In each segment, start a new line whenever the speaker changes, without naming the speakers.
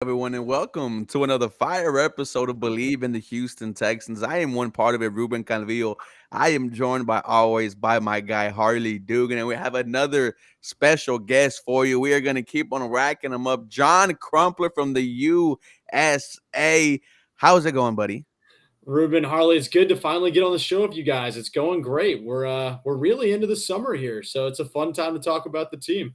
everyone, and welcome to another fire episode of Believe in the Houston Texans. I am one part of it, Ruben Calvillo. I am joined by always by my guy Harley Dugan, and we have another special guest for you. We are going to keep on racking them up. John Crumpler from the USA. How's it going, buddy?
Ruben, Harley, it's good to finally get on the show with you guys. It's going great. We're really into the summer here, so it's a fun time to talk about the team.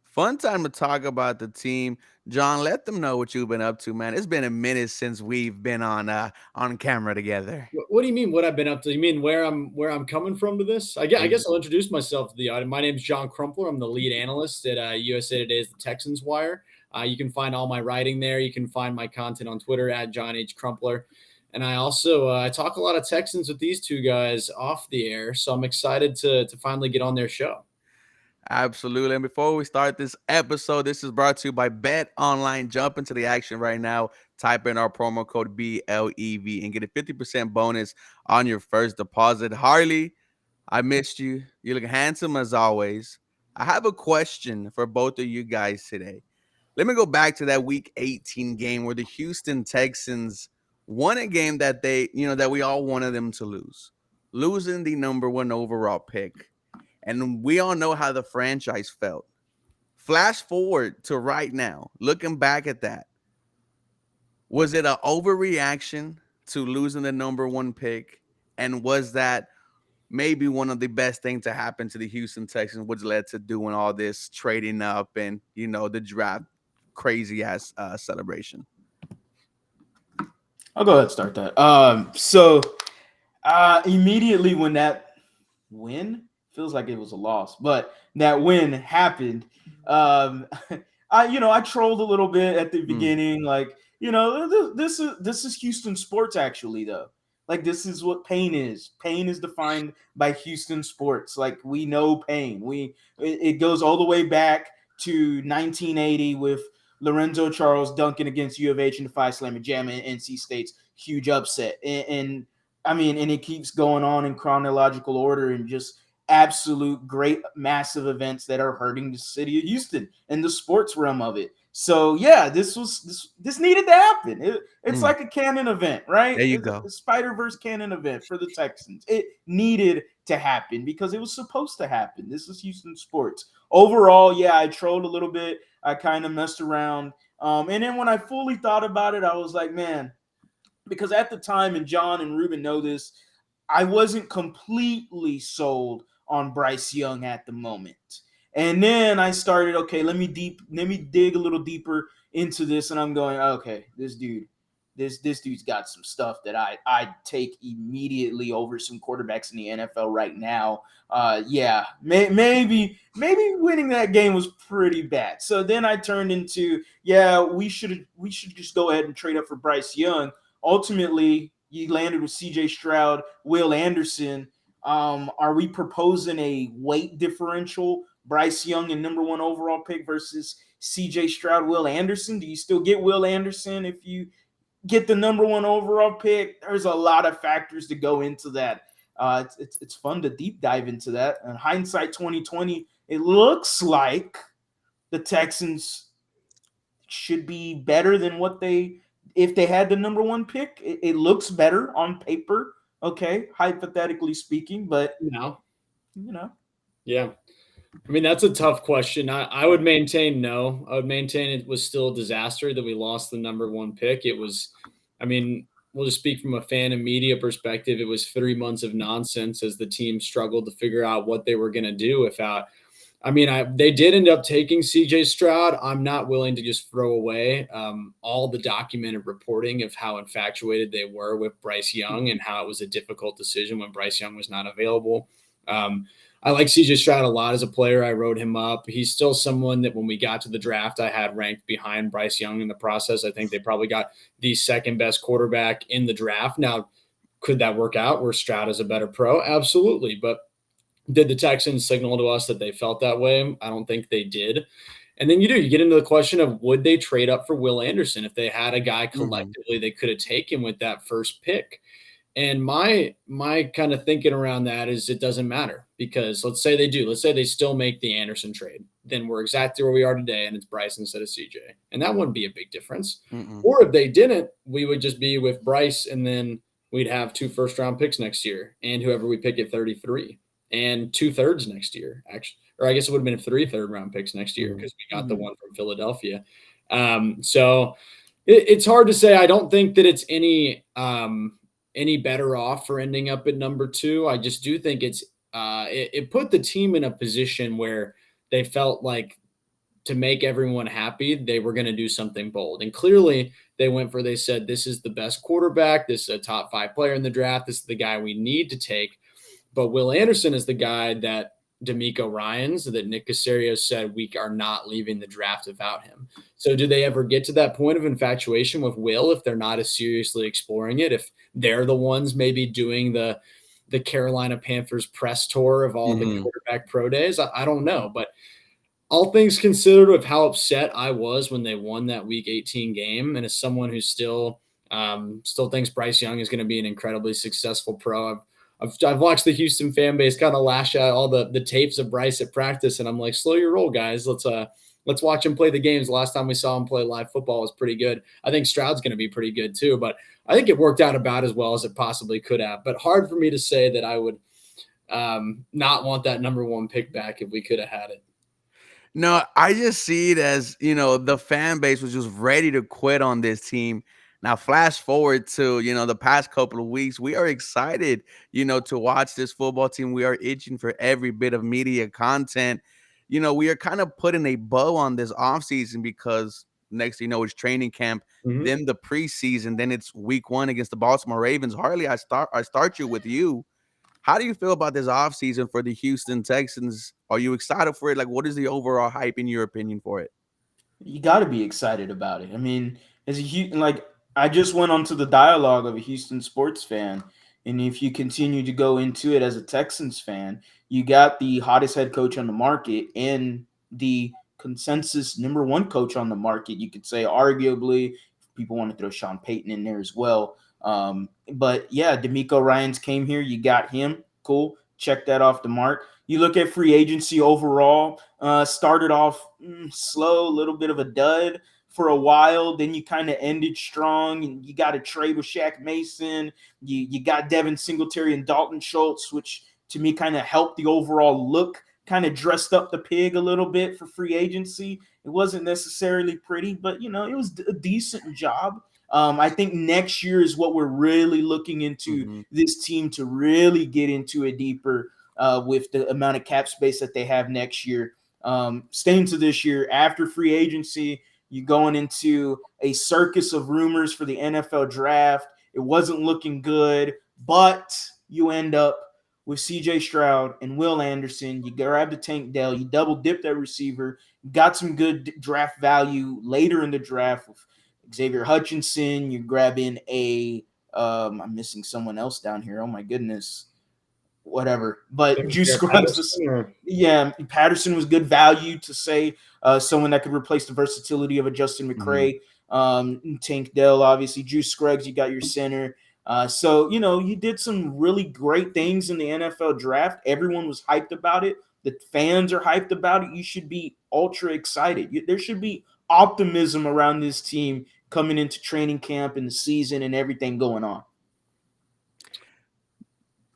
Fun time to talk about the team. John, let them know what you've been up to, man. It's been a minute since we've been on camera together.
What do you mean? What I've been up to? You mean where I'm coming from to this? I guess I'll introduce myself to the audience. My name is John Crumpler. I'm the lead analyst at USA Today's The Texans Wire. You can find all my writing there. You can find my content on Twitter at John H Crumpler. And I also I talk a lot of Texans with these two guys off the air, so I'm excited to finally get on their show.
Absolutely. And before we start this episode, this is brought to you by Bet Online. Jump into the action right now. Type in our promo code BLEV and get a 50% bonus on your first deposit. Harley, I missed you. You look handsome as always. I have a question for both of you guys today. Let me go back to that week 18 game where the Houston Texans won a game that that we all wanted them to lose, losing the number one overall pick. And we all know how the franchise felt. Flash forward to right now, looking back at that, was it an overreaction to losing the number one pick? And was that maybe one of the best things to happen to the Houston Texans, which led to doing all this trading up and, the draft crazy ass celebration?
I'll go ahead and start that. So immediately when that win feels like it was a loss, but that win happened. Um, I trolled a little bit at the beginning, like this is Houston sports actually though. Like this is what pain is. Pain is defined by Houston sports. Like we know pain. It goes all the way back to 1980 with Lorenzo Charles dunking against U of H in the five slam and jam and NC State's huge upset. And I mean, and it keeps going on in chronological order and just absolute great massive events that are hurting the city of Houston and the sports realm of it. So yeah, this needed to happen. It's like a canon event, right?
There you
It's
go.
a Spider-Verse canon event for the Texans. It needed to happen because it was supposed to happen. This is Houston sports. Overall, yeah, I trolled a little bit. I kind of messed around. And then when I fully thought about it, I was like, man, because at the time, and John and Ruben know this, I wasn't completely sold on Bryce Young at the moment. And then I started, okay, let me dig a little deeper into this, and I'm going, okay, this dude's got some stuff that I'd take immediately over some quarterbacks in the NFL right now. Maybe winning that game was pretty bad. So then I turned into, yeah, we should just go ahead and trade up for Bryce Young. Ultimately, you landed with C.J. Stroud, Will Anderson. Are we proposing a weight differential? Bryce Young and number one overall pick versus C.J. Stroud, Will Anderson. Do you still get Will Anderson if you get the number one overall pick? There's a lot of factors to go into that. It's fun to deep dive into that. And hindsight 2020, it looks like the Texans should be better than what if they had the number one pick. It looks better on paper, okay, hypothetically speaking, but
You know,
you know,
yeah. I mean, that's a tough question. I would maintain no. I would maintain it was still a disaster that we lost the number one pick. It was, I mean, we'll just speak from a fan and media perspective. It was 3 months of nonsense as the team struggled to figure out what they were going to do without. They did end up taking C.J. Stroud. I'm not willing to just throw away all the documented reporting of how infatuated they were with Bryce Young and how it was a difficult decision when Bryce Young was not available. I like C.J. Stroud a lot as a player. I wrote him up. He's still someone that when we got to the draft, I had ranked behind Bryce Young in the process. I think they probably got the second best quarterback in the draft. Now, could that work out where Stroud is a better pro? Absolutely. But did the Texans signal to us that they felt that way? I don't think they did. And then you get into the question of would they trade up for Will Anderson if they had a guy collectively they could have taken with that first pick? And my kind of thinking around that is it doesn't matter because let's say they do. Let's say they still make the Anderson trade. then we're exactly where we are today, and it's Bryce instead of CJ. And that wouldn't be a big difference.
Mm-mm.
Or if they didn't, we would just be with Bryce, and then we'd have 2 first-round picks next year, and whoever we pick at 33, and 2 thirds next year, actually. Or I guess it would have been 3 third-round picks next year because we got the one from Philadelphia. So it's hard to say. I don't think that it's any better off for ending up at number 2. I just do think it put the team in a position where they felt like to make everyone happy, they were going to do something bold. And clearly they said, this is the best quarterback. This is a top 5 player in the draft. This is the guy we need to take. But Will Anderson is the guy that D'Amico Ryans, that Nick Caserio said we are not leaving the draft without him. So do they ever get to that point of infatuation with Will if they're not as seriously exploring it? If they're the ones maybe doing the Carolina Panthers press tour of all the quarterback pro days? I don't know. But all things considered, with how upset I was when they won that Week 18 game, and as someone who still thinks Bryce Young is going to be an incredibly successful pro, I've watched the Houston fan base kind of lash out all the tapes of Bryce at practice, and I'm like, slow your roll, guys. Let's watch him play the games. The last time we saw him play live football was pretty good. I think Stroud's going to be pretty good too, but I think it worked out about as well as it possibly could have. But hard for me to say that I would not want that number 1 pick back if we could have had it.
No, I just see it as, the fan base was just ready to quit on this team. Now, flash forward to, the past couple of weeks, we are excited, to watch this football team. We are itching for every bit of media content. We are kind of putting a bow on this offseason because next thing you know, it's training camp, then the preseason, then it's week 1 against the Baltimore Ravens. Harley, I start you with you. How do you feel about this offseason for the Houston Texans? Are you excited for it? Like, what is the overall hype in your opinion for it?
You got to be excited about it. I mean, I just went onto the dialogue of a Houston sports fan, and if you continue to go into it as a Texans fan, you got the hottest head coach on the market and the consensus number 1 coach on the market. You could say arguably, people want to throw Sean Payton in there as well. But yeah, D'Amico Ryans came here. You got him. Cool. Check that off the mark. You look at free agency overall, started off slow, a little bit of a dud for a while. Then you kind of ended strong, and you got a trade with Shaq Mason. You got Devin Singletary and Dalton Schultz, which to me kind of helped the overall look, kind of dressed up the pig a little bit for free agency. It wasn't necessarily pretty, but, it was a decent job. I think next year is what we're really looking into this team to really get into it deeper with the amount of cap space that they have next year. Staying to this year, after free agency, you're going into a circus of rumors for the NFL draft. It wasn't looking good, but you end up with CJ Stroud and Will Anderson. You grab the Tank Dell, you double dip that receiver, got some good draft value later in the draft with Xavier Hutchinson. You grab in I'm missing someone else down here. Oh my goodness. Whatever. But Juice Scruggs, Patterson was good value to say someone that could replace the versatility of a Justin McCray. Tank Dell, obviously. Juice Scruggs, you got your center. So, you did some really great things in the NFL draft. Everyone was hyped about it. The fans are hyped about it. You should be ultra excited. There should be optimism around this team coming into training camp and the season and everything going on.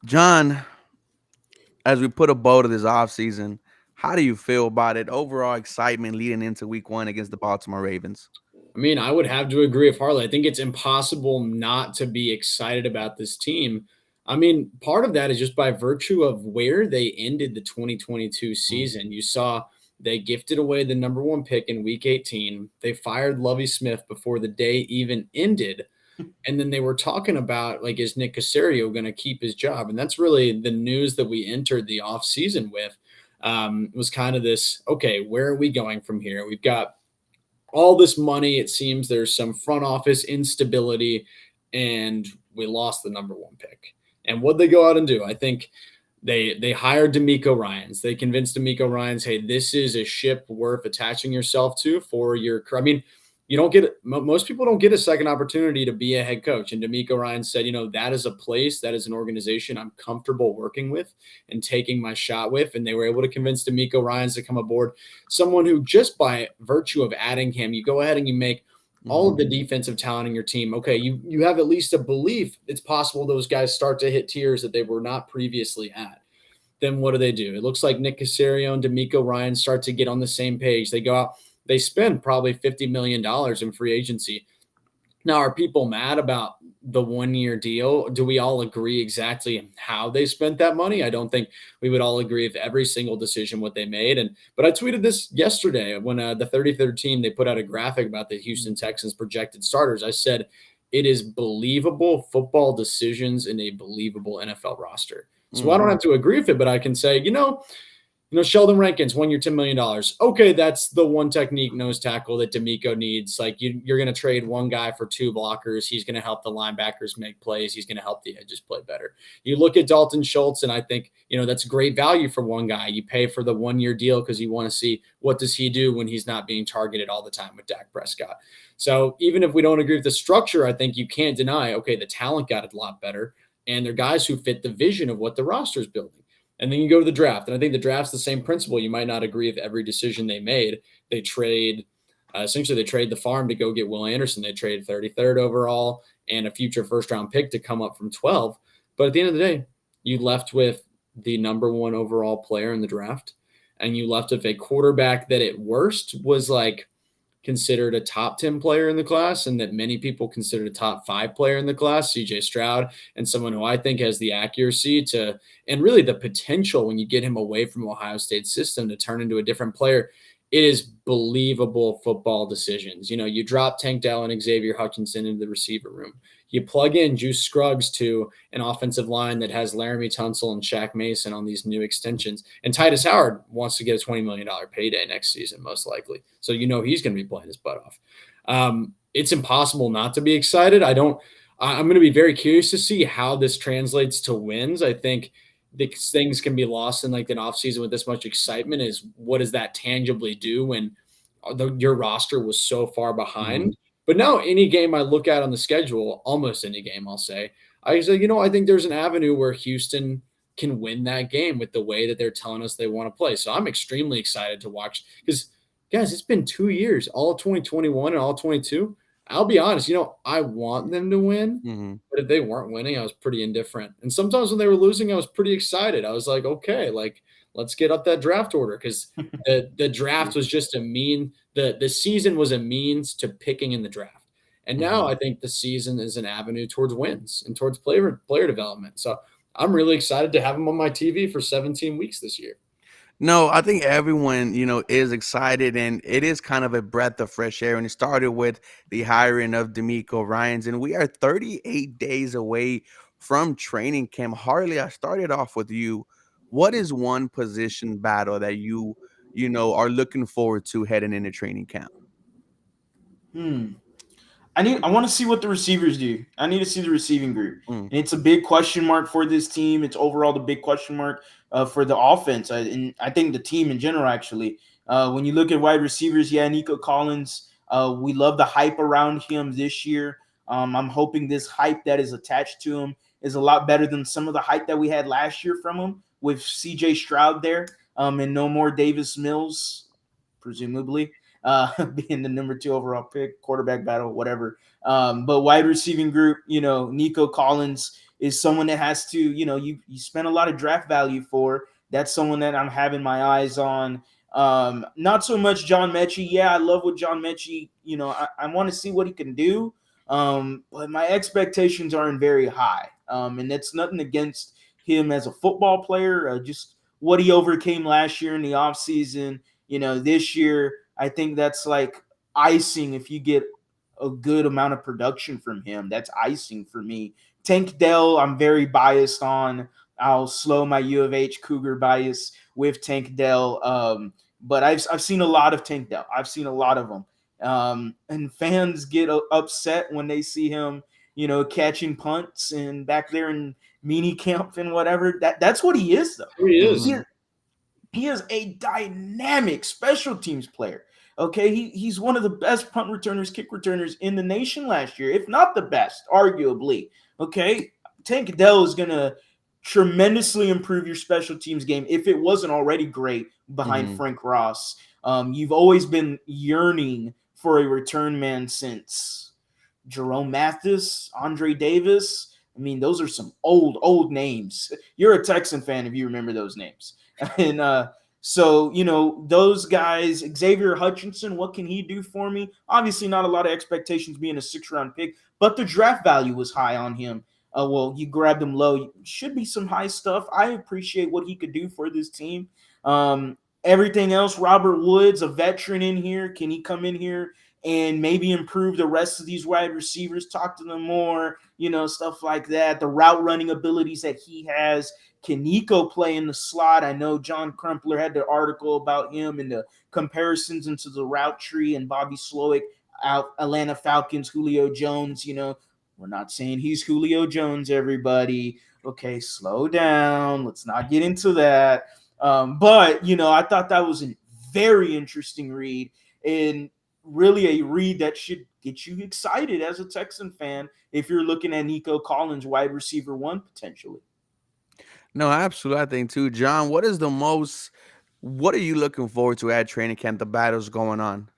John, as we put a bow to this offseason, how do you feel about it? Overall excitement leading into week 1 against the Baltimore Ravens.
I mean, I would have to agree with Harley. I think it's impossible not to be excited about this team. I mean, part of that is just by virtue of where they ended the 2022 season. You saw they gifted away the number 1 pick in week 18. They fired Lovie Smith before the day even ended. And then they were talking about, like, is Nick Caserio going to keep his job? And that's really the news that we entered the offseason with. Was kind of this, okay, where are we going from here? We've got all this money. It seems there's some front office instability, and we lost the number 1 pick. And what'd they go out and do? I think they hired D'Amico Ryans. They convinced D'Amico Ryans, hey, this is a ship worth attaching yourself to for your – I mean, most people don't get a second opportunity to be a head coach. And D'Amico Ryans said, that is a place, that is an organization I'm comfortable working with and taking my shot with. And they were able to convince D'Amico Ryans to come aboard, someone who just by virtue of adding him, you go ahead and you make all of the defensive talent in your team. Okay, you have at least a belief it's possible those guys start to hit tiers that they were not previously at. Then what do? It looks like Nick Caserio and D'Amico Ryans start to get on the same page. They go out, they spend probably $50 million in free agency. Now, are people mad about the 1-year deal? Do we all agree exactly how they spent that money? I don't think we would all agree with every single decision what they made. But I tweeted this yesterday when the 33rd team, they put out a graphic about the Houston Texans projected starters. I said, it is believable football decisions in a believable NFL roster. So I don't have to agree with it, but I can say, Sheldon Rankins, 1 year, $10 million. Okay, that's the one technique nose tackle that D'Amico needs. Like you're going to trade one guy for 2 blockers. He's going to help the linebackers make plays. He's going to help the edges play better. You look at Dalton Schultz, and I think, that's great value for one guy. You pay for the 1-year deal because you want to see what does he do when he's not being targeted all the time with Dak Prescott. So even if we don't agree with the structure, I think you can't deny, okay, the talent got a lot better, and they're guys who fit the vision of what the roster is building. And then you go to the draft. And I think the draft's the same principle. You might not agree with every decision they made. They trade, essentially they trade the farm to go get Will Anderson. They traded 33rd overall and a future first-round pick to come up from 12. But at the end of the day, you left with the number 1 overall player in the draft. And you left with a quarterback that at worst was like considered a top 10 player in the class, and that many people considered a top 5 player in the class, CJ Stroud, and someone who I think has the accuracy to, and really the potential when you get him away from Ohio State's system to turn into a different player. It is believable football decisions. You drop Tank Dell and Xavier Hutchinson into the receiver room. You plug in Juice Scruggs to an offensive line that has Laramie Tunsil and Shaq Mason on these new extensions. And Titus Howard wants to get a $20 million payday next season, most likely. So he's going to be playing his butt off. It's impossible not to be excited. I'm going to be very curious to see how this translates to wins. I think these things can be lost in like an offseason with this much excitement is what does that tangibly do when your roster was so far behind. But now any game I look at on the schedule, almost any game I'll say, I say, I think there's an avenue where Houston can win that game with the way that they're telling us they want to play. So I'm extremely excited to watch because, guys, it's been 2 years, all 2021 and all 22. I'll be honest, I want them to win, but if they weren't winning, I was pretty indifferent. And sometimes when they were losing, I was pretty excited. I was like, okay, let's get up that draft order because the draft was just the season was a means to picking in the draft. And now I think the season is an avenue towards wins and towards player development. So I'm really excited to have them on my TV for 17 weeks this year.
No, I think everyone, is excited, and it is kind of a breath of fresh air. And it started with the hiring of D'Amico Ryans, and we are 38 days away from training camp. Harley, I started off with you. What is one position battle that you are looking forward to heading into training camp?
I want to see what the receivers do. I need to see the receiving group. And it's a big question mark for this team. It's overall the big question mark for the offense. And I think the team in general, actually. When you look at wide receivers, Nico Collins, we love the hype around him this year. I'm hoping this hype that is attached to him is a lot better than some of the hype that we had last year from him with CJ Stroud there and no more Davis Mills, presumably. Being the number 2 overall pick, quarterback battle, whatever. But wide receiving group, Nico Collins is someone that has to, you spend a lot of draft value for. That's someone that I'm having my eyes on. Not so much John Mechie. Yeah, I love what John Mechie, I want to see what he can do. But my expectations aren't very high. And that's nothing against him as a football player, just what he overcame last year in the offseason. This year, I think that's like icing if you get a good amount of production from him. That's icing for me. Tank Dell, I'm very biased on. I'll slow my U of H Cougar bias with Tank Dell. But I've seen a lot of Tank Dell. I've seen a lot of them. And fans get upset when they see him, catching punts and back there in mini camp and whatever. That's what he is, though.
He is.
He is a dynamic special teams player. Okay, he's one of the best punt returners, kick returners in the nation last year, if not the best, arguably. Okay, Tank Dell is gonna tremendously improve your special teams game if it wasn't already great behind Frank Ross. You've always been yearning for a return man since Jerome Mathis, Andre Davis. I mean, those are some old names. You're a Texan fan if you remember those names. And so, those guys, Xavier Hutchinson, what can he do for me? Obviously, not a lot of expectations being a 6th-round pick, but the draft value was high on him. Well, you grabbed him low. Should be some high stuff. I appreciate what he could do for this team. Everything else, Robert Woods, a veteran in here. Can he come in here and maybe improve the rest of these wide receivers, talk to them more, stuff like that. The route running abilities that he has. Can Nico play in the slot? I know John Crumpler had the article about him and the comparisons into the route tree and Bobby Slowick out Atlanta Falcons, Julio Jones. We're not saying he's Julio Jones, everybody. Okay, slow down. Let's not get into that. But I thought that was a very interesting read and really a read that should get you excited as a Texan fan if you're looking at Nico Collins, wide receiver 1 potentially.
No, absolutely. I think too, John. What are you looking forward to at training camp? The battles going on.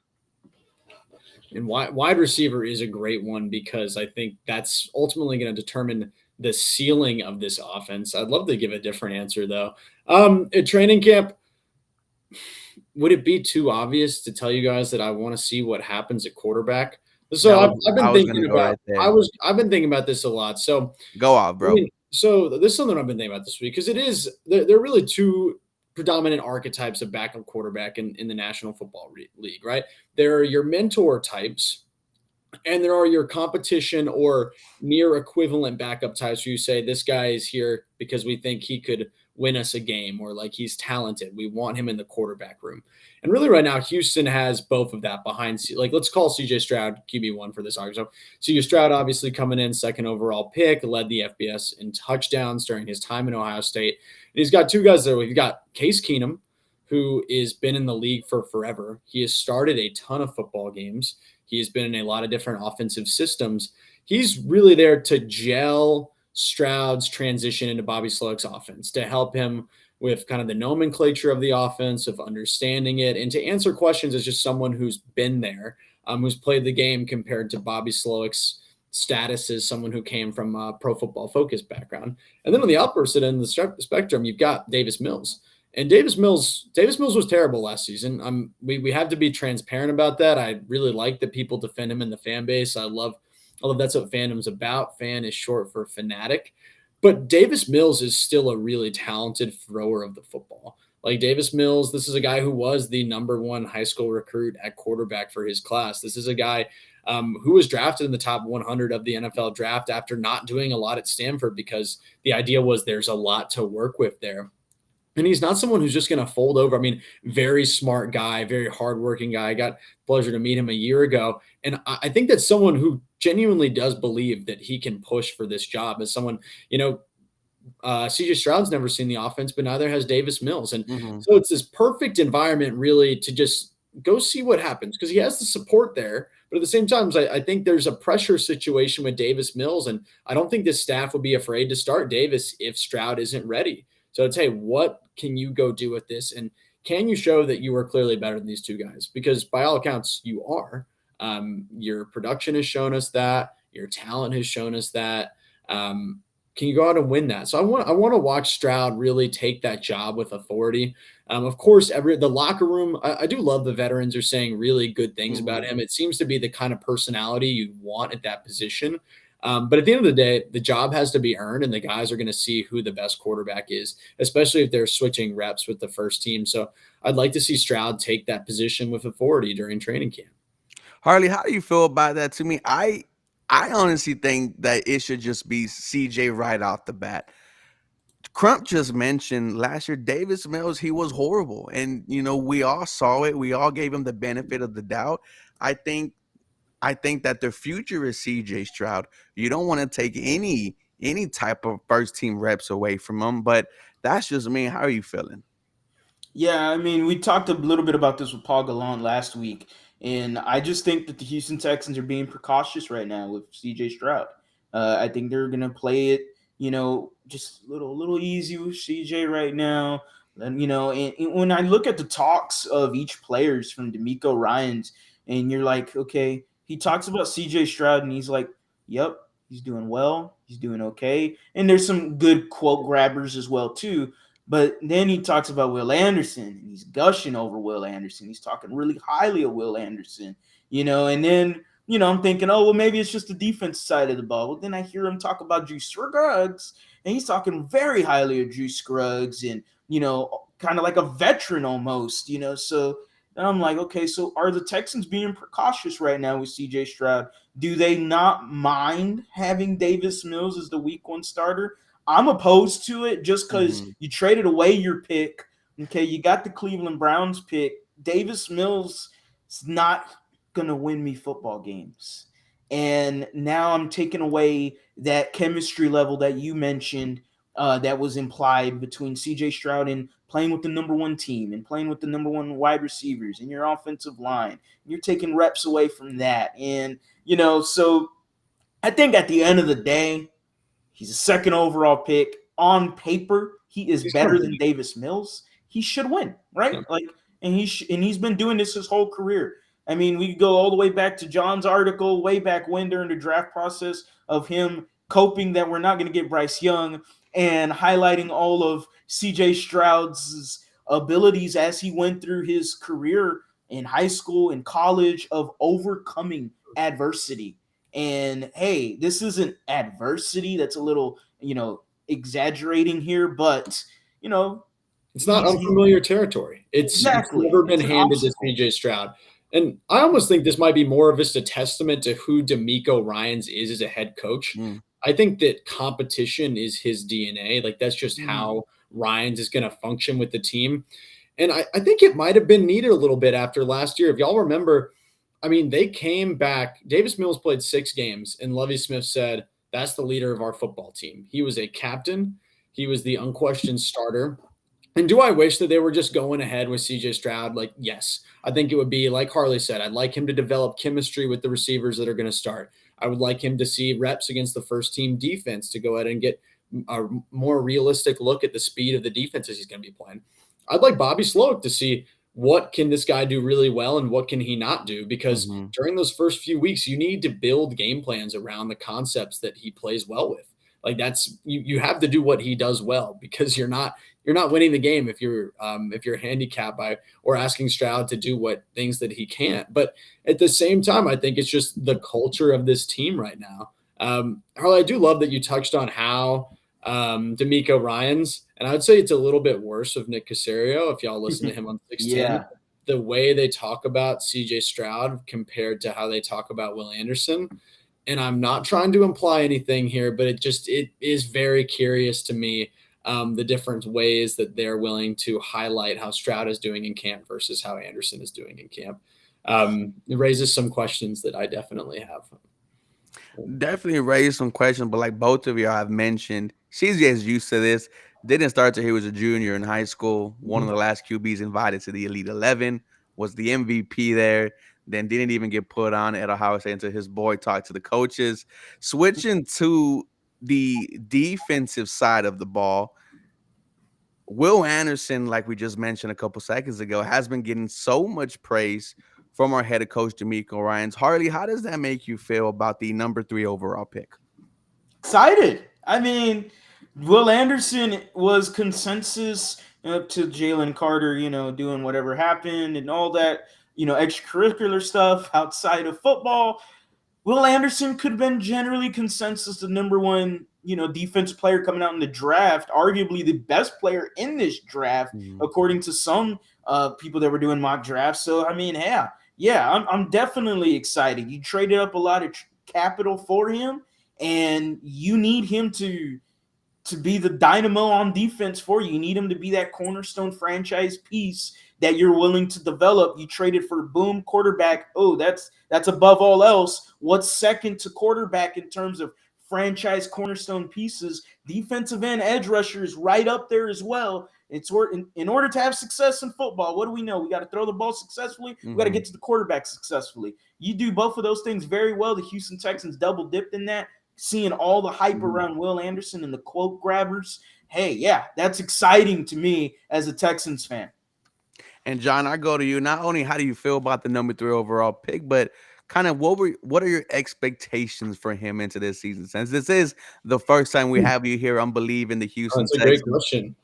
And wide receiver is a great one because I think that's ultimately going to determine the ceiling of this offense. I'd love to give a different answer though. At training camp, would it be too obvious to tell you guys that I want to see what happens at quarterback? So I've been thinking about. I've been thinking about this a lot. So
go off, bro.
So this is something I've been thinking about this week because there are really two predominant archetypes of backup quarterback in the National Football League, right? There are your mentor types, and there are your competition or near equivalent backup types where you say this guy is here because we think he could win us a game or like he's talented. We want him in the quarterback room. And really right now, Houston has both of that behind. Like let's call CJ Stroud QB1 for this argument. So CJ Stroud obviously coming in 2nd overall pick, led the FBS in touchdowns during his time in Ohio State. And he's got 2 guys there. We've got Case Keenum, who has been in the league for forever. He has started a ton of football games. He has been in a lot of different offensive systems. He's really there to gel Stroud's transition into Bobby Slowick's offense, to help him with kind of the nomenclature of the offense, of understanding it, and to answer questions as just someone who's been there, who's played the game compared to Bobby Slowick's status as someone who came from a Pro Football Focus background. And then on the opposite end of the spectrum, you've got Davis Mills. And Davis Mills was terrible last season. We have to be transparent about that. I really like that people defend him in the fan base. I love that's what fandom's about. Fan is short for fanatic. But Davis Mills is still a really talented thrower of the football. Like Davis Mills, this is a guy who was the #1 high school recruit at quarterback for his class. This is a guy who was drafted in the top 100 of the NFL draft after not doing a lot at Stanford because the idea was there's a lot to work with there. And he's not someone who's just going to fold over. I mean, very smart guy, very hardworking guy. I got pleasure to meet him a year ago. And I think that's someone who genuinely does believe that he can push for this job as someone, CJ Stroud's never seen the offense, but neither has Davis Mills. And so it's this perfect environment really to just go see what happens because he has the support there. But at the same time, I think there's a pressure situation with Davis Mills. And I don't think this staff would be afraid to start Davis if Stroud isn't ready. So I'd say, what can you go do with this? And can you show that you are clearly better than these 2 guys? Because by all accounts, you are. Your production has shown us that. Your talent has shown us that. Can you go out and win that? So I want to watch Stroud really take that job with authority. Of course, the locker room, I do love the veterans are saying really good things about him. It seems to be the kind of personality you want at that position. But at the end of the day, the job has to be earned, and the guys are going to see who the best quarterback is, especially if they're switching reps with the first team. So I'd like to see Stroud take that position with authority during training camp.
Harley, how do you feel about that? To me, I honestly think that it should just be CJ right off the bat. Crump just mentioned last year, Davis Mills, he was horrible. And, we all saw it. We all gave him the benefit of the doubt. I think that the future is CJ Stroud. You don't want to take any type of first team reps away from him, but that's just me. How are you feeling?
Yeah, I mean, we talked a little bit about this with Paul Gallant last week, and I just think that the Houston Texans are being precautious right now with CJ Stroud. I think they're gonna play it, just a little easy with CJ right now. And and when I look at the talks of each players from D'Amico Ryans, and you're like, okay, he talks about CJ Stroud, and he's like, yep, he's doing well, he's doing okay, and there's some good quote grabbers as well too. But then he talks about Will Anderson, and he's gushing over Will Anderson. He's talking really highly of Will Anderson, and then, I'm thinking, oh, well, maybe it's just the defense side of the ball. Well, then I hear him talk about Drew Scruggs, and he's talking very highly of Drew Scruggs and, kind of like a veteran almost, So and I'm like, okay, so are the Texans being precautious right now with CJ Stroud? Do they not mind having Davis Mills as the week 1 starter? I'm opposed to it just because you traded away your pick. Okay, you got the Cleveland Browns pick. Davis Mills is not going to win me football games. And now I'm taking away that chemistry level that you mentioned that was implied between CJ Stroud and playing with the number 1 team and playing with the number 1 wide receivers and your offensive line. You're taking reps away from that. And, so I think at the end of the day, he's a 2nd overall pick. On paper, he is better than Davis Mills. He should win, right? Yeah. And he's been doing this his whole career. I mean, we go all the way back to John's article way back when during the draft process of him coping that we're not going to get Bryce Young and highlighting all of CJ Stroud's abilities as he went through his career in high school and college of overcoming adversity. And hey, this isn't adversity. That's a little, exaggerating here, but
it's not unfamiliar territory. It's never been handed to CJ Stroud. And I almost think this might be more of just a testament to who D'Amico Ryans is as a head coach. I think that competition is his DNA. Like, that's just how Ryans is going to function with the team. And I think it might have been needed a little bit after last year. If y'all remember, I mean, they came back. Davis Mills played 6 games, and Lovie Smith said, that's the leader of our football team. He was a captain. He was the unquestioned starter. And do I wish that they were just going ahead with CJ Stroud? Like, yes. I think it would be, like Harley said, I'd like him to develop chemistry with the receivers that are going to start. I would like him to see reps against the first-team defense to go ahead and get a more realistic look at the speed of the defenses he's going to be playing. I'd like Bobby Sloak to see what can this guy do really well and what can he not do, because during those first few weeks, you need to build game plans around the concepts that he plays well with. Like, that's you have to do what he does well, because you're not winning the game if you're handicapped by or asking Stroud to do what things that he can't. But at the same time, I think it's just the culture of this team right now. Harley, I do love that you touched on how D'Amico Ryans, and I would say it's a little bit worse of Nick Caserio if y'all listen to him on 610. The way they talk about CJ Stroud compared to how they talk about Will Anderson. And I'm not trying to imply anything here, but it is very curious to me, the different ways that they're willing to highlight how Stroud is doing in camp versus how Anderson is doing in camp. It raises some questions that I definitely have.
Definitely raised some questions, but like both of you have mentioned, CJ is used to this. Didn't start till he was a junior in high school. One of the last QBs invited to the Elite 11, was the MVP there. Then didn't even get put on at Ohio State until his boy talked to the coaches. Switching to the defensive side of the ball, Will Anderson, like we just mentioned a couple seconds ago, has been getting so much praise from our head coach, D'Amico Ryans. Harley, how does that make you feel about the number 3 overall pick?
Excited. I mean, Will Anderson was consensus up to Jalen Carter, doing whatever happened and all that, extracurricular stuff outside of football. Will Anderson could have been generally consensus the number 1, defense player coming out in the draft, arguably the best player in this draft, according to some people that were doing mock drafts. So, I mean, I'm definitely excited. You traded up a lot of capital for him, and you need him to be the dynamo on defense for you. You need him to be that cornerstone franchise piece that you're willing to develop. You traded for boom quarterback. Oh, that's above all else. What's second to quarterback in terms of franchise cornerstone pieces? Defensive end edge rusher is right up there as well. In order to have success in football, what do we know? We got to throw the ball successfully. We got to get to the quarterback successfully. You do both of those things very well. The Houston Texans double dipped in that, seeing all the hype around Will Anderson and the quote grabbers. Hey, yeah, that's exciting to me as a Texans fan.
And John, I go to you. Not only how do you feel about the number 3 overall pick, but kind of what are your expectations for him into this season? Since this is the first time we have you here on Believe in the Houston
That's a
Texans.
great question.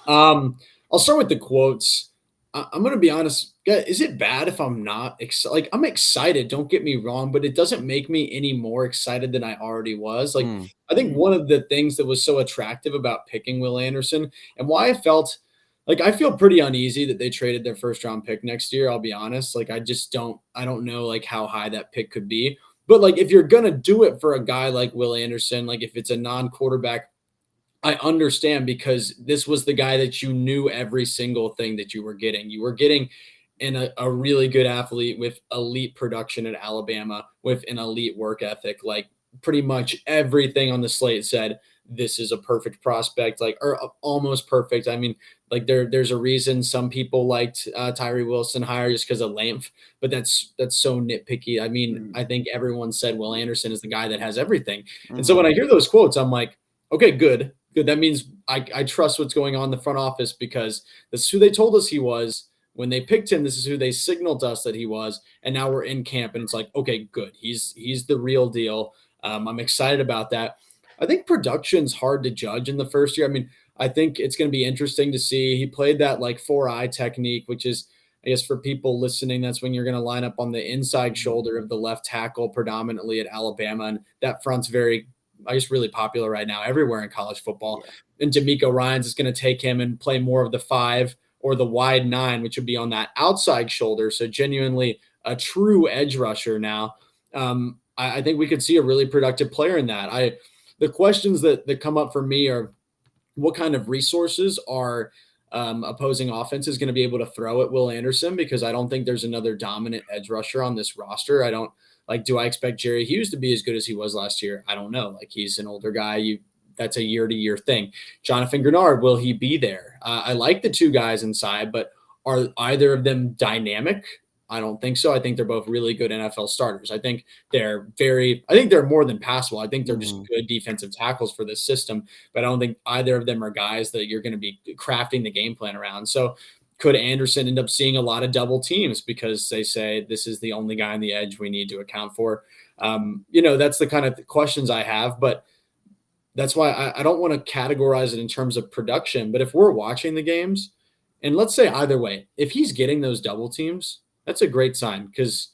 I'll start with the quotes. I'm going to be honest. Is it bad if I'm not excited? Like, I'm excited, don't get me wrong, but it doesn't make me any more excited than I already was. Like, I think one of the things that was so attractive about picking Will Anderson and why I felt like I feel pretty uneasy that they traded their first round pick next year. I'll be honest. Like, I don't know like how high that pick could be. But like, if you're going to do it for a guy like Will Anderson, like if it's a non-quarterback, I understand, because this was the guy that you knew every single thing that you were getting. You were getting a really good athlete with elite production at Alabama, with an elite work ethic. Like, pretty much everything on the slate said this is a perfect prospect, like, or almost perfect. I mean, like there's a reason some people liked Tyree Wilson higher just because of length, but that's so nitpicky. I mean, I think everyone said Will Anderson is the guy that has everything. And so when I hear those quotes, I'm like, okay, good. That means I trust what's going on in the front office, because this is who they told us he was when they picked him. This is who they signaled to us that he was, and now we're in camp, and it's like, okay, good. He's the real deal. I'm excited about that. I think production's hard to judge in the first year. I mean, I think it's going to be interesting to see. He played that like 4-eye technique, which is, I guess for people listening, that's when you're going to line up on the inside shoulder of the left tackle predominantly at Alabama, and that front's very, I guess, really popular right now everywhere in college football. Yeah. And D'Amico Ryans is going to take him and play more of the 5 or the wide 9, which would be on that outside shoulder. So genuinely a true edge rusher now. I think we could see a really productive player in that. The questions that come up for me are, what kind of resources are opposing offenses going to be able to throw at Will Anderson? Because I don't think there's another dominant edge rusher on this roster. Do I expect Jerry Hughes to be as good as he was last year? I don't know. Like, he's an older guy. That's a year-to-year thing. Jonathan Grenard, will he be there? I like the 2 guys inside, but are either of them dynamic? I don't think so. I think they're both really good NFL starters. I think they're more than passable. I think they're just good defensive tackles for this system, but I don't think either of them are guys that you're going to be crafting the game plan around. So could Anderson end up seeing a lot of double teams because they say this is the only guy on the edge we need to account for? That's the kind of questions I have, but that's why I don't want to categorize it in terms of production. But if we're watching the games, and let's say either way, if he's getting those double teams, that's a great sign, because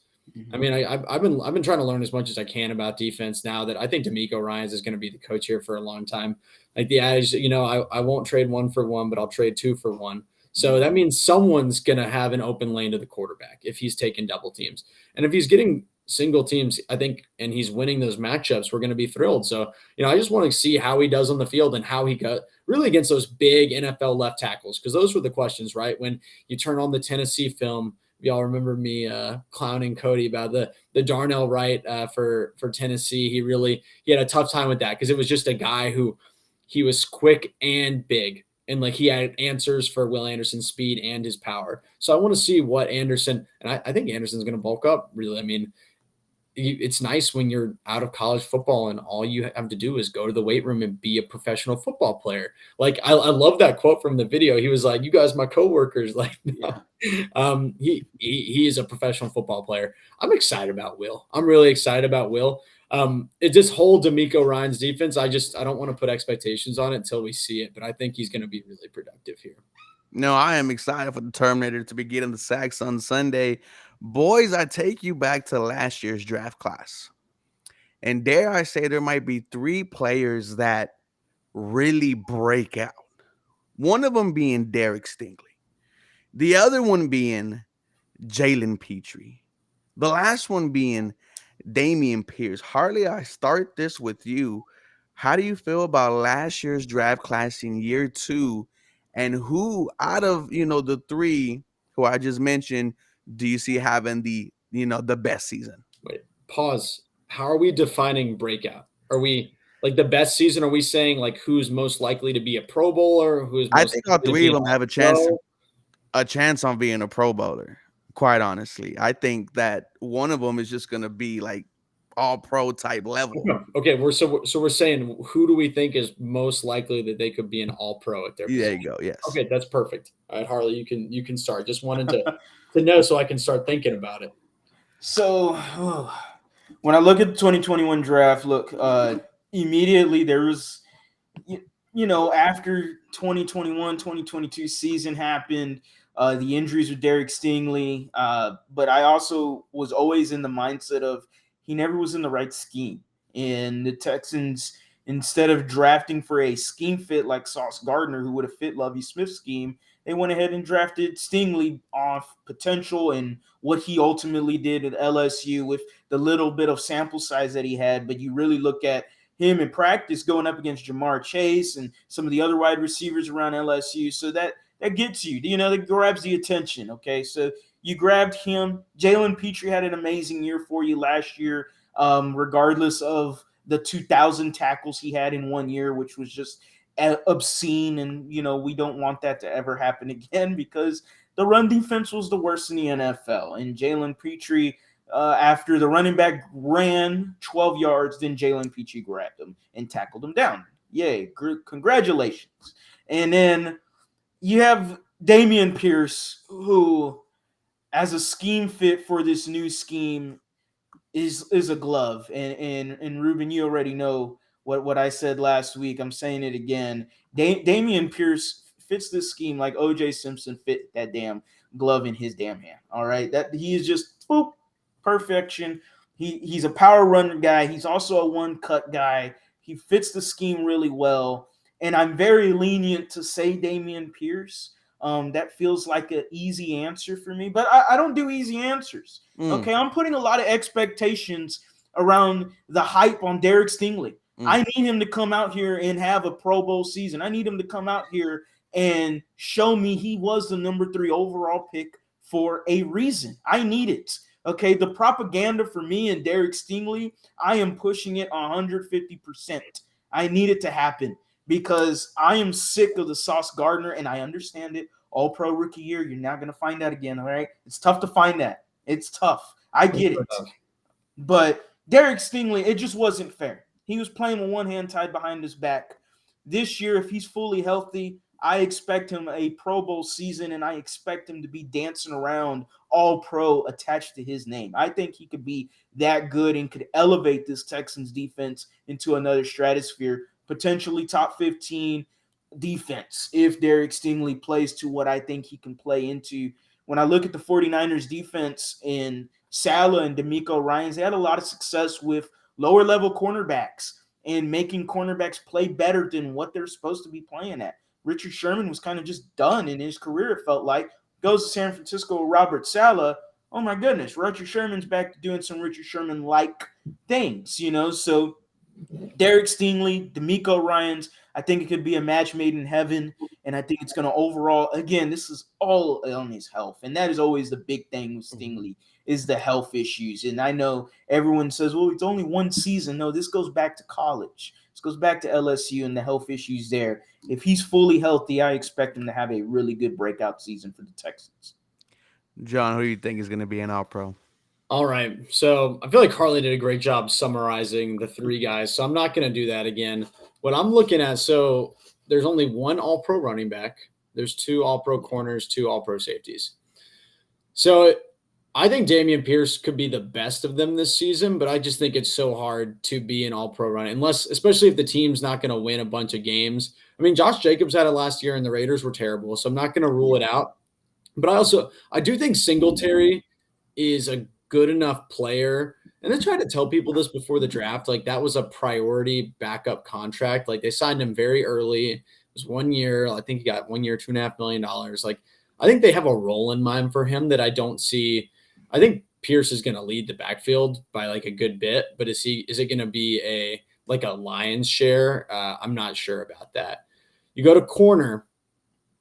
I mean, I've been trying to learn as much as I can about defense now that I think D'Amico Ryans is going to be the coach here for a long time. Like the adage, I won't trade 1 for 1, but I'll trade 2 for 1. So that means someone's going to have an open lane to the quarterback if he's taking double teams. And if he's getting single teams, I think, and he's winning those matchups, we're going to be thrilled. So, I just want to see how he does on the field and how he got really against those big NFL left tackles, because those were the questions, right? When you turn on the Tennessee film, y'all remember me clowning Cody about the Darnell Wright for Tennessee. He had a tough time with that, because it was just a guy who he was quick and big, and like he had answers for Will Anderson's speed and his power. So I want to see what Anderson, and I think Anderson's going to bulk up, really. I mean, it's nice when you're out of college football and all you have to do is go to the weight room and be a professional football player. Like, I love that quote from the video. He was like, "You guys, my coworkers." Like, no. He is a professional football player. I'm excited about Will. I'm really excited about Will. It just whole D'Amico Ryans defense. I don't want to put expectations on it until we see it, but I think he's going to be really productive here.
No, I am excited for the Terminator to be getting the sacks on Sunday. Boys, I take you back to last year's draft class. And dare I say, there might be 3 players that really break out. One of them being Derek Stingley. The other one being Jalen Petrie. The last one being Damian Pierce. Harley, I start this with you. How do you feel about last year's draft class in year 2? And who out of, the 3 who I just mentioned, do you see having the best season?
Wait, pause. How are we defining breakout? Are we like the best season? Are we saying like who's most likely to be a Pro Bowler? Who's
I
most
think all
likely to
three
be
of
an
them have
All-Pro?
a chance on being a Pro Bowler. Quite honestly, I think that one of them is just going to be like all pro type level.
Okay, we're saying who do we think is most likely that they could be an All-Pro at their
There
position?
you go. Yes.
Okay, that's perfect. All right, Harley, you can start. Just wanted to know so I can start thinking about it.
So when I look at the 2021 draft, immediately there was, after 2021, 2022 season happened, the injuries with Derek Stingley. But I also was always in the mindset of he never was in the right scheme. And the Texans, instead of drafting for a scheme fit like Sauce Gardner, who would have fit Lovie Smith's scheme, they went ahead and drafted Stingley off potential and what he ultimately did at LSU with the little bit of sample size that he had. But you really look at him in practice going up against Jamar Chase and some of the other wide receivers around LSU. So that gets you, that grabs the attention. Okay. So you grabbed him. Jalen Petrie had an amazing year for you last year, regardless of the 2,000 tackles he had in 1 year, which was just obscene. And, we don't want that to ever happen again because the run defense was the worst in the NFL. And Jalen Petrie, after the running back ran 12 yards, then Jalen Petrie grabbed him and tackled him down. Yay, congratulations. And then you have Dameon Pierce, who, as a scheme fit for this new scheme, is a glove. And Ruben, you already know what I said last week. I'm saying it again. Dameon Pierce fits this scheme like OJ Simpson fit that damn glove in his damn hand. All right, that he is just boop, perfection. He's a power runner guy. He's also a one cut guy. He fits the scheme really well. And I'm very lenient to say Dameon Pierce. That feels like an easy answer for me, but I don't do easy answers. Okay, I'm putting a lot of expectations around the hype on Derek Stingley. I need him to come out here and have a Pro Bowl season. I need him to come out here and show me he was the number 3 overall pick for a reason. I need it. Okay, the propaganda for me and Derek Stingley, I am pushing it 150%. I need it to happen because I am sick of the Sauce Gardner, and I understand it. All-Pro rookie year, you're not going to find that again, all right? It's tough to find that. It's tough. I get it. But Derek Stingley, it just wasn't fair. He was playing with one hand tied behind his back. This year, if he's fully healthy, I expect him a Pro Bowl season, and I expect him to be dancing around All-Pro attached to his name. I think he could be that good and could elevate this Texans defense into another stratosphere, potentially top 15 defense if Derek Stingley plays to what I think he can play into. When I look at the 49ers defense in Salah and D'Amico Ryans, they had a lot of success with lower level cornerbacks and making cornerbacks play better than what they're supposed to be playing at. Richard Sherman was kind of just done in his career, it felt like. Goes to San Francisco with Robert Saleh. Oh my goodness, Richard Sherman's back to doing some Richard Sherman-like things, So Derek Stingley, D'Amico Ryans, I think it could be a match made in heaven. And I think it's going to overall, again, this is all on his health. And that is always the big thing with Stingley is the health issues. And I know everyone says, well, it's only one season. No, this goes back to college. This goes back to LSU and the health issues there. If he's fully healthy, I expect him to have a really good breakout season for the Texans.
John, who do you think is going to be an All-Pro?
All right. So I feel like Harley did a great job summarizing the 3 guys. So I'm not going to do that again. What I'm looking at, so there's only 1 All-Pro running back. There's 2 All-Pro corners, 2 All-Pro safeties. So I think Dameon Pierce could be the best of them this season, but I just think it's so hard to be an All-Pro runner, especially if the team's not going to win a bunch of games. I mean, Josh Jacobs had it last year and the Raiders were terrible, so I'm not going to rule it out. But I do think Singletary is a good enough player. And I tried to tell people this before the draft, like that was a priority backup contract. Like they signed him very early. It was 1 year. I think he got 1 year, $2.5 million. Like I think they have a role in mind for him that I don't see. I think Pierce is going to lead the backfield by like a good bit, but is it going to be a lion's share? I'm not sure about that. You go to corner.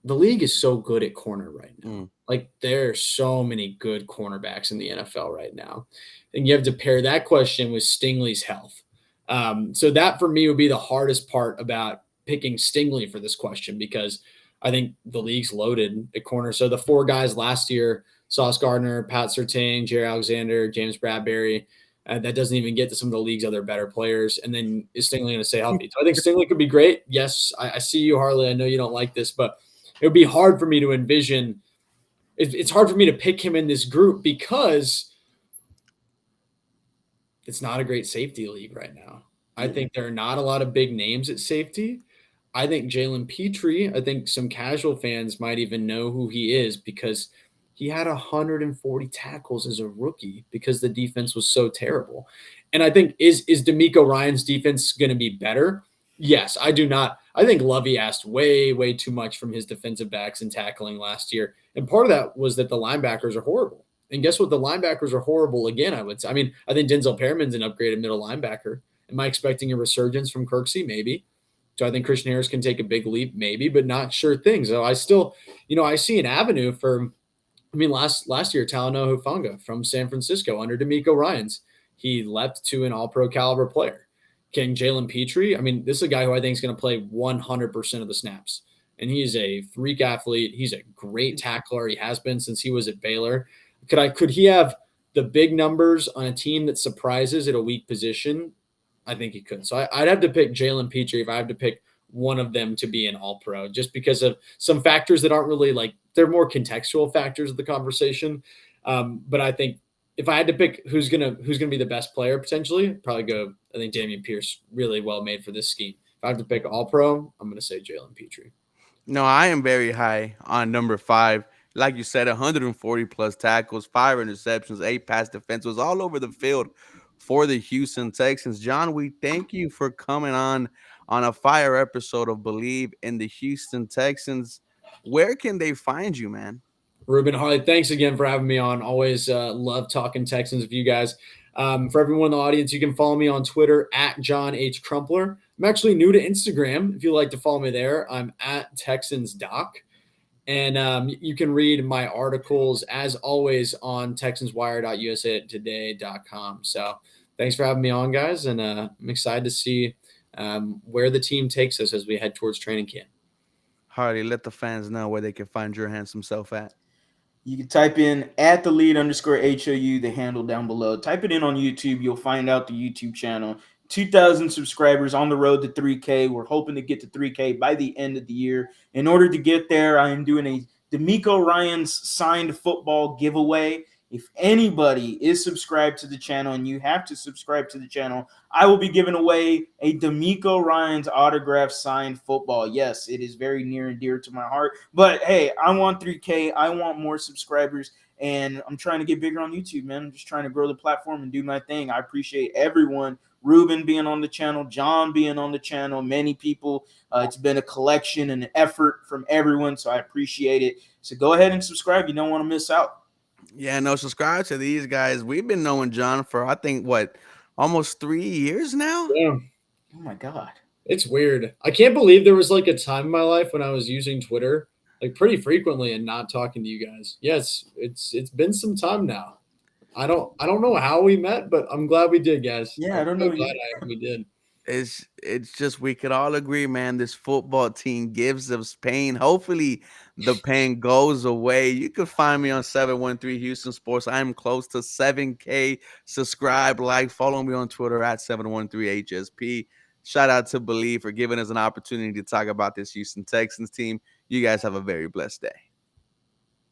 The league is so good at corner right now. Like there are so many good cornerbacks in the NFL right now. And you have to pair that question with Stingley's health. So that for me would be the hardest part about picking Stingley for this question, because I think the league's loaded at corner. So the 4 guys last year, Sauce Gardner, Pat Surtain, Jerry Alexander, James Bradbury, that doesn't even get to some of the league's other better players. And then is Stingley going to stay healthy? So I think Stingley could be great. Yes, I see you, Harley. I know you don't like this, but it would be hard for me to envision. It's hard for me to pick him in this group because it's not a great safety league right now. I think there are not a lot of big names at safety. I think Jalen Petrie, I think some casual fans might even know who he is because he had 140 tackles as a rookie because the defense was so terrible. And I think is D'Amico Ryan's defense going to be better? Yes, I do not. I think Lovey asked way, way too much from his defensive backs in tackling last year. And part of that was that the linebackers are horrible. And guess what? The linebackers are horrible again, I would say. I mean, I think Denzel Perriman's an upgraded middle linebacker. Am I expecting a resurgence from Kirksey? Maybe. Do I think Christian Harris can take a big leap? Maybe, but not sure thing. So I still, I see an avenue for, last year, Talanoa Hufanga from San Francisco under D'Amico Ryans. He leapt to an all-pro caliber player. Can Jalen Petrie? This is a guy who I think is going to play 100% of the snaps. And he is a freak athlete. He's a great tackler. He has been since he was at Baylor. Could he have the big numbers on a team that surprises at a weak position? I think he could. So I'd have to pick Jalen Petrie if I have to pick one of them to be an all-pro, just because of some factors that aren't really they're more contextual factors of the conversation. But I think if I had to pick who's gonna be the best player potentially, probably go. I think Dameon Pierce, really well made for this scheme. If I have to pick all-pro, I'm gonna say Jalen Petrie.
No, I am very high on number 5. Like you said, 140 plus tackles, 5 interceptions, 8 pass defenses, all over the field for the Houston Texans. John, we thank you for coming on a fire episode of Believe in the Houston Texans. Where can they find you, man?
Ruben, Harley, thanks again for having me on. Always love talking Texans with you guys. For everyone in the audience, you can follow me on Twitter at John H. Crumpler. I'm actually new to Instagram. If you'd like to follow me there, I'm at Texans Doc. And you can read my articles, as always, on TexansWire.usatoday.com. So thanks for having me on, guys. And I'm excited to see where the team takes us as we head towards training camp.
Harley, let the fans know where they can find your handsome self at.
You can type in @the_lead_HOU, the handle down below. Type it in on YouTube. You'll find out the YouTube channel. 2,000 subscribers on the road to 3K. We're hoping to get to 3K by the end of the year. In order to get there, I am doing a D'Amico Ryans signed football giveaway. If anybody is subscribed to the channel, and you have to subscribe to the channel, I will be giving away a D'Amico Ryans autograph signed football. Yes, it is very near and dear to my heart. But hey, I want 3K. I want more subscribers. And I'm trying to get bigger on YouTube, man. I'm just trying to grow the platform and do my thing. I appreciate everyone. Ruben being on the channel, John being on the channel, many people. It's been a collection and an effort from everyone, so I appreciate it. So go ahead and subscribe. You don't want to miss out.
Yeah, no, subscribe to these guys. We've been knowing John for, I think, almost 3 years now?
Yeah.
Oh, my God.
It's weird. I can't believe there was a time in my life when I was using Twitter pretty frequently and not talking to you guys. Yes, it's been some time now. I don't know how we met, but I'm glad we did, guys.
Yeah, I don't know.
We did.
It's just, we could all agree, man, this football team gives us pain. Hopefully the pain goes away. You can find me on 713 Houston Sports. I am close to 7K. Subscribe, follow me on Twitter at 713 HSP. Shout out to Believe for giving us an opportunity to talk about this Houston Texans team. You guys have a very blessed day.